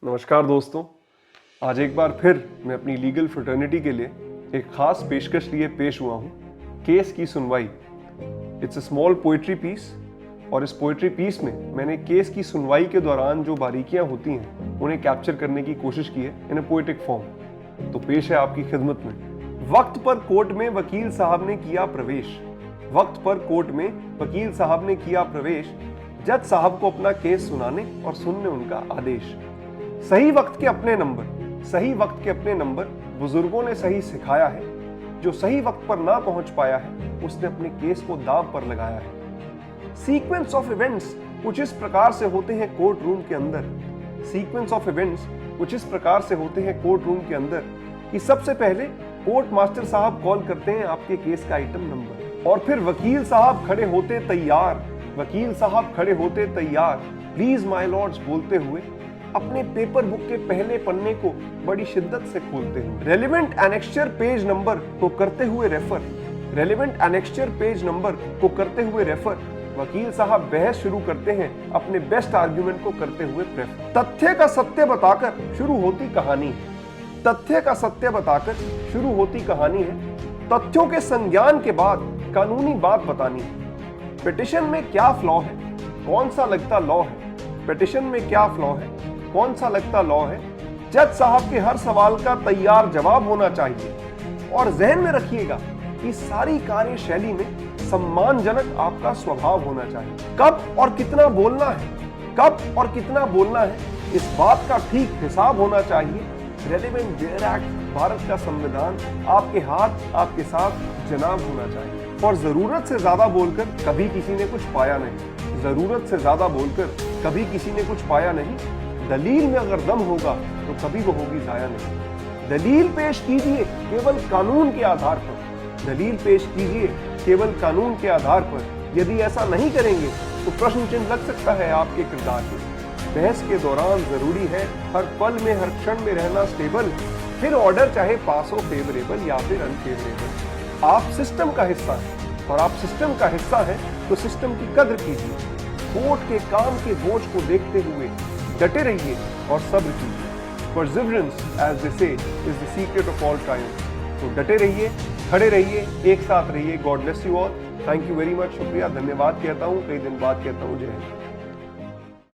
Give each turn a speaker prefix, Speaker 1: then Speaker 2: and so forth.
Speaker 1: नमस्कार दोस्तों, आज एक बार फिर मैं अपनी लीगल फ्रेटर्निटी के लिए एक खास पेशकश लिए पेश हुआ हूँ। केस की सुनवाई। It's a small poetry piece और इस पोइट्री पीस में मैंने केस की सुनवाई के दौरान जो बारीकियां होती हैं उन्हें कैप्चर करने की कोशिश की है इन अ पोएटिक फॉर्म। तो पेश है आपकी खिदमत में। वक्त पर कोर्ट में वकील साहब ने किया प्रवेश। वक्त पर कोर्ट में वकील साहब ने किया प्रवेश, जज साहब को अपना केस सुनाने और सुनने उनका आदेश। सही वक्त के अपने नंबर, सही वक्त के अपने नंबर बुजुर्गों ने सही सिखाया है। जो सही वक्त पर ना पहुंच पाया है उसने अपने केस को दांव पर लगाया है। सीक्वेंस ऑफ इवेंट्स कुछ इस प्रकार से होते हैं कोर्ट रूम के अंदर। सीक्वेंस ऑफ इवेंट्स कुछ इस प्रकार से होते हैं कोर्ट रूम के अंदर कि सबसे पहले कोर्ट मास्टर साहब कॉल करते हैं आपके केस का आइटम नंबर, और फिर वकील साहब खड़े होते तैयार। वकील साहब खड़े होते तैयार, प्लीज माय लॉर्ड्स बोलते हुए अपने पेपर बुक के पहले पन्ने को बड़ी शिद्दत से खोलते हुए रेलेवेंट एनेक्स्चर पेज नंबर को करते हुए refer. Relevant annexure page number को करते हुए रेफर। वकील साहब बहस शुरू करते हैं अपने बेस्ट आर्ग्यूमेंट को करते हुए प्रेफर। तथ्य का सत्य बताकर शुरू होती कहानी। तथ्य का सत्य बताकर शुरू होती कहानी है। तथ्यों के संज्ञान के बाद कानूनी बात बतानी है। पिटिशन में क्या फ्लॉ है, कौन सा लगता लॉ है। पिटिशन में क्या फ्लॉ है, कौन सा लगता लॉ है। जज साहब के हर सवाल का तैयार जवाब होना चाहिए। और जहन में रखिएगा कि सारी कार्यशैली में सम्मानजनक आपका स्वभाव होना चाहिए। कब और कितना बोलना है, कब और कितना बोलना है, इस बात का ठीक हिसाब होना चाहिए। रेलेवेंट डेयर एक्ट, भारत का संविधान आपके हाथ आपके साथ जनाब होना चाहिए। और जरूरत से ज्यादा बोलकर कभी किसी ने कुछ पाया नहीं। जरूरत से ज्यादा बोलकर कभी किसी ने कुछ पाया नहीं। दलील में अगर दम होगा तो कभी वो होगी जाया नहीं। दलील पेश कीजिए केवल कानून के आधार पर। दलील पेश कीजिए केवल कानून के आधार पर। यदि ऐसा नहीं करेंगे तो प्रश्न चिन्ह लग सकता है आपके किरदार पर। बहस के दौरान जरूरी है हर पल में हर क्षण में रहना स्टेबल, फिर ऑर्डर चाहे पास हो फेवरेबल या फिर अनफेवरेबल। आप सिस्टम का हिस्सा है और आप सिस्टम का हिस्सा है तो सिस्टम की कद्र कीजिए। कोर्ट के काम के बोझ को देखते हुए डटे रहिए और सब्र कीजिए। परसिवरेंस एज दे से is the secret of all Triumph. तो डटे रहिए, खड़े रहिए, एक साथ रहिए। God bless you all. Thank you very much. शुक्रिया, धन्यवाद कहता हूँ, कई दिन बाद कहता हूँ। जय हिंद।